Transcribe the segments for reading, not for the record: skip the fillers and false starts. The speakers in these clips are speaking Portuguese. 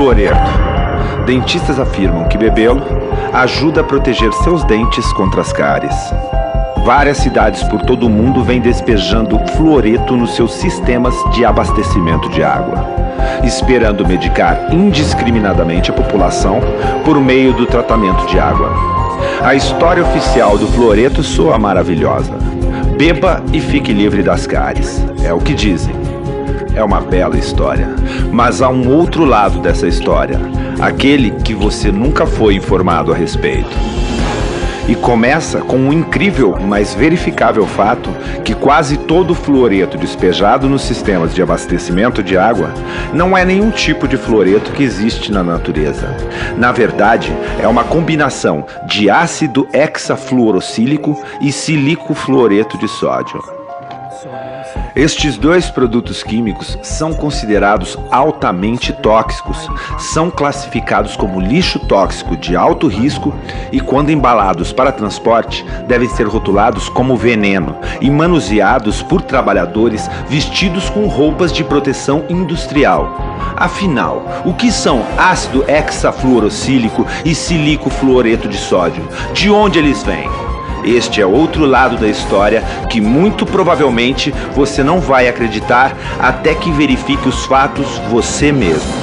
Fluoreto. Dentistas afirmam que bebê-lo ajuda a proteger seus dentes contra as cáries. Várias cidades por todo o mundo vêm despejando fluoreto nos seus sistemas de abastecimento de água, esperando medicar indiscriminadamente a população por meio do tratamento de água. A história oficial do fluoreto soa maravilhosa. Beba e fique livre das cáries, é o que dizem. É uma bela história, mas há um outro lado dessa história, aquele que você nunca foi informado a respeito. E começa com um incrível, mas verificável fato que quase todo o fluoreto despejado nos sistemas de abastecimento de água não é nenhum tipo de fluoreto que existe na natureza. Na verdade, é uma combinação de ácido hexafluorosílico e silicofluoreto de sódio. Estes dois produtos químicos são considerados altamente tóxicos, são classificados como lixo tóxico de alto risco e, quando embalados para transporte, devem ser rotulados como veneno e manuseados por trabalhadores vestidos com roupas de proteção industrial. Afinal, o que são ácido hexafluorosílico e silicofluoreto de sódio? De onde eles vêm? Este é outro lado da história que muito provavelmente você não vai acreditar até que verifique os fatos você mesmo.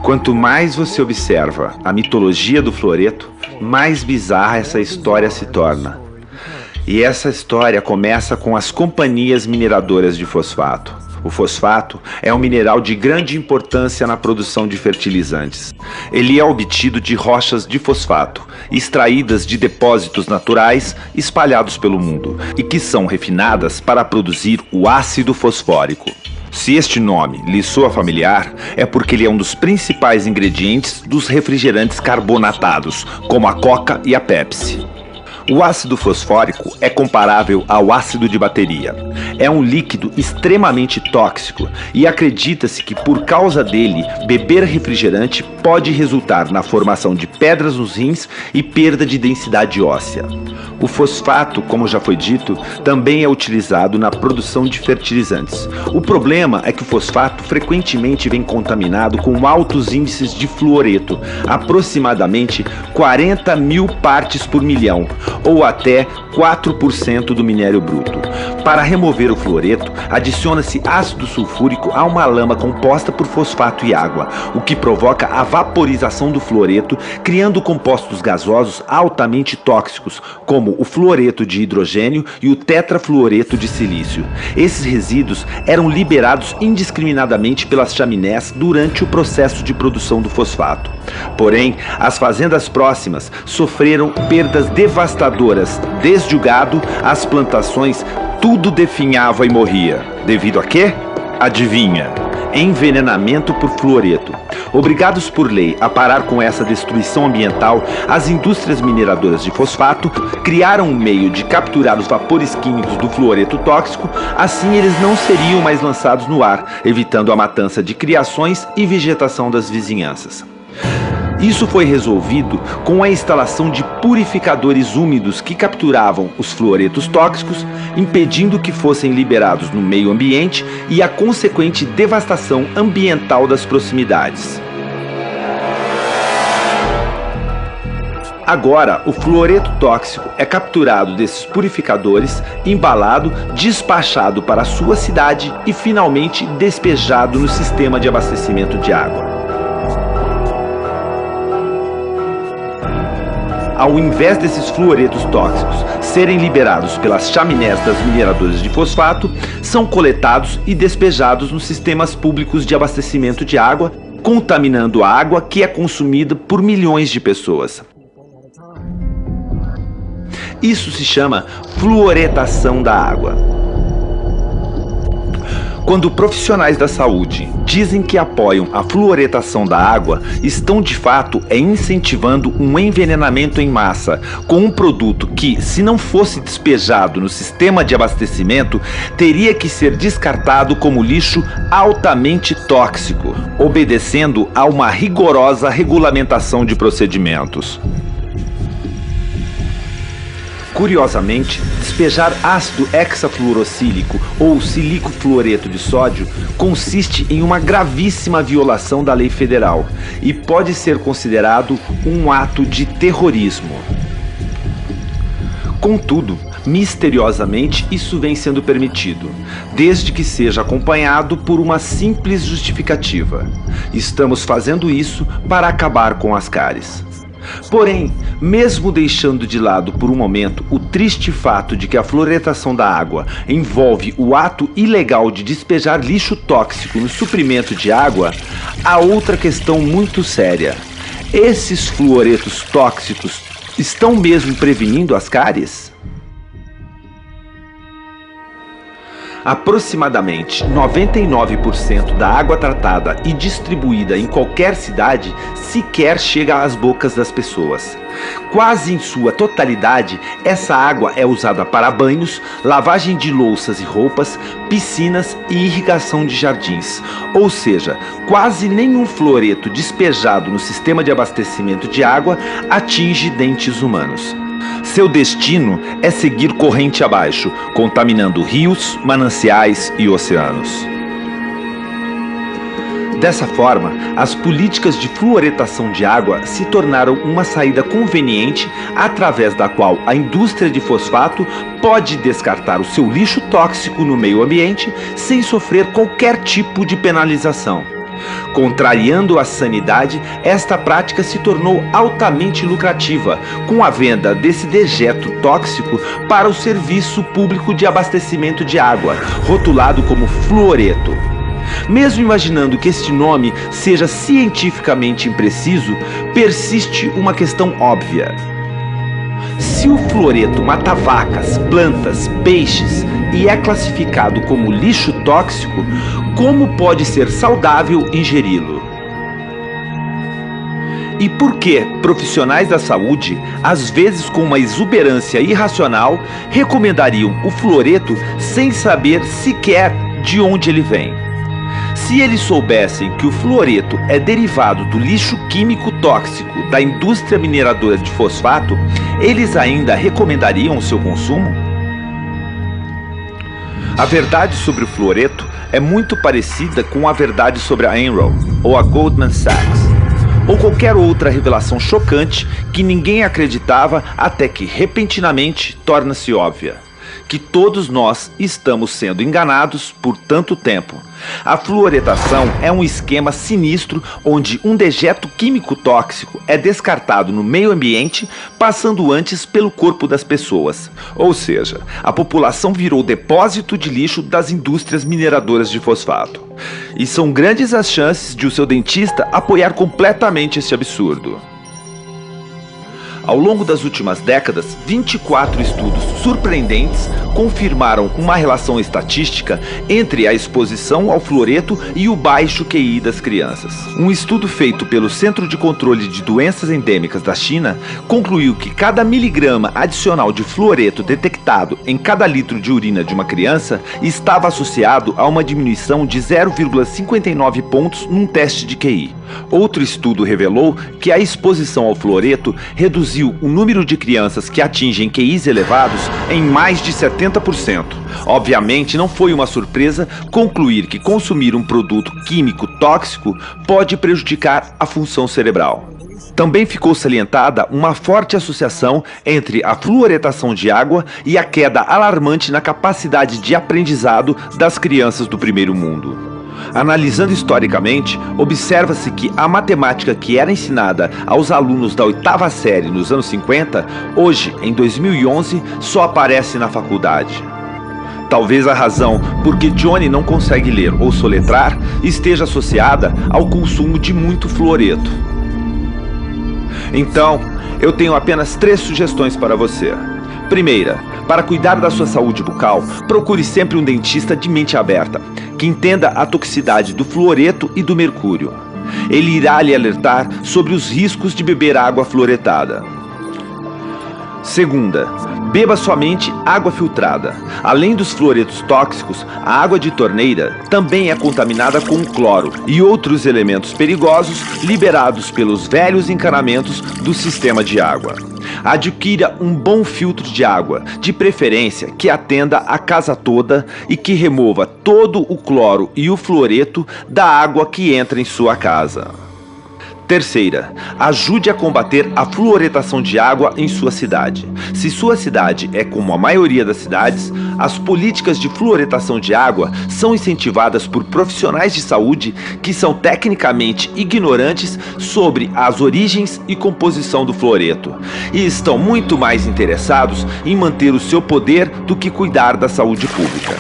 Quanto mais você observa a mitologia do fluoreto, mais bizarra essa história se torna. E essa história começa com as companhias mineradoras de fosfato. O fosfato é um mineral de grande importância na produção de fertilizantes. Ele é obtido de rochas de fosfato, extraídas de depósitos naturais espalhados pelo mundo, e que são refinadas para produzir o ácido fosfórico. Se este nome lhe soa familiar, é porque ele é um dos principais ingredientes dos refrigerantes carbonatados, como a Coca e a Pepsi. O ácido fosfórico é comparável ao ácido de bateria. É um líquido extremamente tóxico e acredita-se que por causa dele, beber refrigerante pode resultar na formação de pedras nos rins e perda de densidade óssea. O fosfato, como já foi dito, também é utilizado na produção de fertilizantes. O problema é que o fosfato frequentemente vem contaminado com altos índices de fluoreto, aproximadamente 40 mil partes por milhão, ou até 4% do minério bruto. Para remover o fluoreto, adiciona-se ácido sulfúrico a uma lama composta por fosfato e água, o que provoca a vaporização do fluoreto, criando compostos gasosos altamente tóxicos, como o fluoreto de hidrogênio e o tetrafluoreto de silício. Esses resíduos eram liberados indiscriminadamente pelas chaminés durante o processo de produção do fosfato. Porém, as fazendas próximas sofreram perdas devastadoras, desde o gado às plantações, tudo definhava e morria. Devido a quê? Adivinha? Envenenamento por fluoreto. Obrigados por lei a parar com essa destruição ambiental, as indústrias mineradoras de fosfato criaram um meio de capturar os vapores químicos do fluoreto tóxico, assim eles não seriam mais lançados no ar, evitando a matança de criações e vegetação das vizinhanças. Isso foi resolvido com a instalação de purificadores úmidos que capturavam os fluoretos tóxicos, impedindo que fossem liberados no meio ambiente e a consequente devastação ambiental das proximidades. Agora, o fluoreto tóxico é capturado desses purificadores, embalado, despachado para a sua cidade e finalmente despejado no sistema de abastecimento de água. Ao invés desses fluoretos tóxicos serem liberados pelas chaminés das mineradoras de fosfato, são coletados e despejados nos sistemas públicos de abastecimento de água, contaminando a água que é consumida por milhões de pessoas. Isso se chama fluoretação da água. Quando profissionais da saúde dizem que apoiam a fluoretação da água, estão de fato incentivando um envenenamento em massa com um produto que, se não fosse despejado no sistema de abastecimento, teria que ser descartado como lixo altamente tóxico, obedecendo a uma rigorosa regulamentação de procedimentos. Curiosamente, despejar ácido hexafluorosílico ou silico-fluoreto de sódio consiste em uma gravíssima violação da lei federal e pode ser considerado um ato de terrorismo. Contudo, misteriosamente, isso vem sendo permitido, desde que seja acompanhado por uma simples justificativa. Estamos fazendo isso para acabar com as cáries. Porém, mesmo deixando de lado por um momento o triste fato de que a fluoretação da água envolve o ato ilegal de despejar lixo tóxico no suprimento de água, há outra questão muito séria. Esses fluoretos tóxicos estão mesmo prevenindo as cáries? Aproximadamente 99% da água tratada e distribuída em qualquer cidade sequer chega às bocas das pessoas. Quase em sua totalidade, essa água é usada para banhos, lavagem de louças e roupas, piscinas e irrigação de jardins. Ou seja, quase nenhum fluoreto despejado no sistema de abastecimento de água atinge dentes humanos. Seu destino é seguir corrente abaixo, contaminando rios, mananciais e oceanos. Dessa forma, as políticas de fluoretação de água se tornaram uma saída conveniente através da qual a indústria de fosfato pode descartar o seu lixo tóxico no meio ambiente sem sofrer qualquer tipo de penalização. Contrariando a sanidade, esta prática se tornou altamente lucrativa, com a venda desse dejeto tóxico para o serviço público de abastecimento de água, rotulado como fluoreto. Mesmo imaginando que este nome seja cientificamente impreciso, persiste uma questão óbvia. Se o fluoreto mata vacas, plantas, peixes e é classificado como lixo tóxico, como pode ser saudável ingeri-lo? E por que profissionais da saúde, às vezes com uma exuberância irracional, recomendariam o fluoreto sem saber sequer de onde ele vem? Se eles soubessem que o fluoreto é derivado do lixo químico tóxico da indústria mineradora de fosfato, eles ainda recomendariam o seu consumo? A verdade sobre o fluoreto é muito parecida com a verdade sobre a Enron ou a Goldman Sachs, ou qualquer outra revelação chocante que ninguém acreditava até que repentinamente torna-se óbvia. Que todos nós estamos sendo enganados por tanto tempo. A fluoretação é um esquema sinistro onde um dejeto químico tóxico é descartado no meio ambiente, passando antes pelo corpo das pessoas. Ou seja, a população virou depósito de lixo das indústrias mineradoras de fosfato. E são grandes as chances de o seu dentista apoiar completamente este absurdo. Ao longo das últimas décadas, 24 estudos surpreendentes confirmaram uma relação estatística entre a exposição ao fluoreto e o baixo QI das crianças. Um estudo feito pelo Centro de Controle de Doenças Endêmicas da China concluiu que cada miligrama adicional de fluoreto detectado em cada litro de urina de uma criança estava associado a uma diminuição de 0,59 pontos num teste de QI. Outro estudo revelou que a exposição ao fluoreto reduziu o número de crianças que atingem QIs elevados em mais de 70%. Obviamente, não foi uma surpresa concluir que consumir um produto químico tóxico pode prejudicar a função cerebral. Também ficou salientada uma forte associação entre a fluoretação de água e a queda alarmante na capacidade de aprendizado das crianças do primeiro mundo. Analisando historicamente, observa-se que a matemática que era ensinada aos alunos da 8ª série nos anos 50, hoje, em 2011, só aparece na faculdade. Talvez a razão por que Johnny não consegue ler ou soletrar esteja associada ao consumo de muito fluoreto. Então, eu tenho apenas 3 sugestões para você. Primeira, para cuidar da sua saúde bucal, procure sempre um dentista de mente aberta, que entenda a toxicidade do fluoreto e do mercúrio. Ele irá lhe alertar sobre os riscos de beber água fluoretada. Segunda, beba somente água filtrada. Além dos fluoretos tóxicos, a água de torneira também é contaminada com cloro e outros elementos perigosos liberados pelos velhos encanamentos do sistema de água. Adquira um bom filtro de água, de preferência que atenda a casa toda e que remova todo o cloro e o fluoreto da água que entra em sua casa. Terceira, ajude a combater a fluoretação de água em sua cidade. Se sua cidade é como a maioria das cidades, as políticas de fluoretação de água são incentivadas por profissionais de saúde que são tecnicamente ignorantes sobre as origens e composição do fluoreto e estão muito mais interessados em manter o seu poder do que cuidar da saúde pública.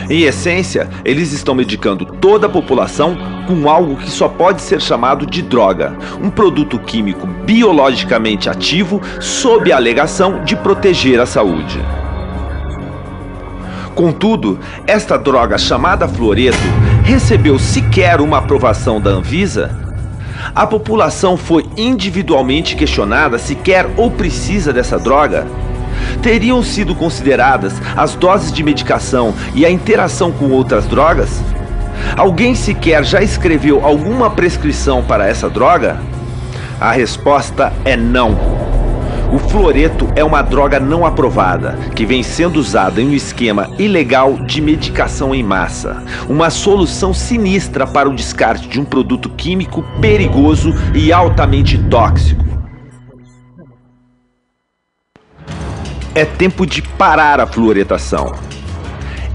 Em essência, eles estão medicando toda a população com algo que só pode ser chamado de droga, um produto químico biologicamente ativo sob a alegação de proteger a saúde. Contudo, esta droga chamada fluoreto recebeu sequer uma aprovação da Anvisa? A população foi individualmente questionada se quer ou precisa dessa droga? Teriam sido consideradas as doses de medicação e a interação com outras drogas? Alguém sequer já escreveu alguma prescrição para essa droga? A resposta é não. O fluoreto é uma droga não aprovada, que vem sendo usada em um esquema ilegal de medicação em massa, uma solução sinistra para o descarte de um produto químico perigoso e altamente tóxico. É tempo de parar a fluoretação.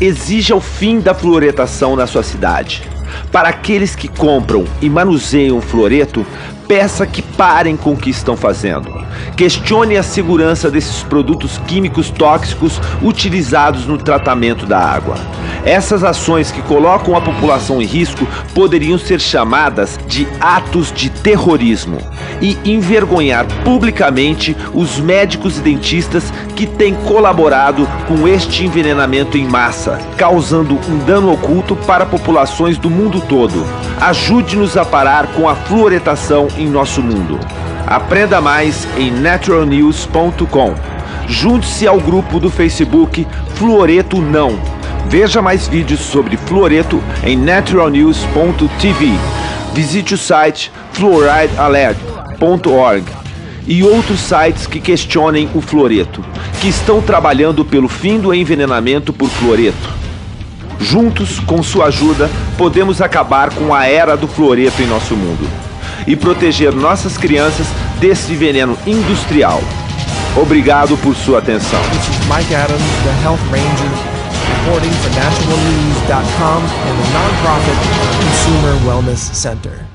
Exija o fim da fluoretação na sua cidade. Para aqueles que compram e manuseiam o fluoreto, peça que parem com o que estão fazendo. Questione a segurança desses produtos químicos tóxicos utilizados no tratamento da água. Essas ações que colocam a população em risco poderiam ser chamadas de atos de terrorismo e envergonhar publicamente os médicos e dentistas que têm colaborado com este envenenamento em massa, causando um dano oculto para populações do mundo todo. Ajude-nos a parar com a fluoretação em nosso mundo. Aprenda mais em naturalnews.com. Junte-se ao grupo do Facebook Fluoreto Não. Veja mais vídeos sobre fluoreto em naturalnews.tv. Visite o site fluoridealert.org e outros sites que questionem o fluoreto, que estão trabalhando pelo fim do envenenamento por fluoreto. Juntos, com sua ajuda, podemos acabar com a era do fluoreto em nosso mundo e proteger nossas crianças desse veneno industrial. Obrigado por sua atenção. This is Mike Adams, the Health Ranger, reporting for naturalnews.com and the nonprofit Consumer Wellness Center.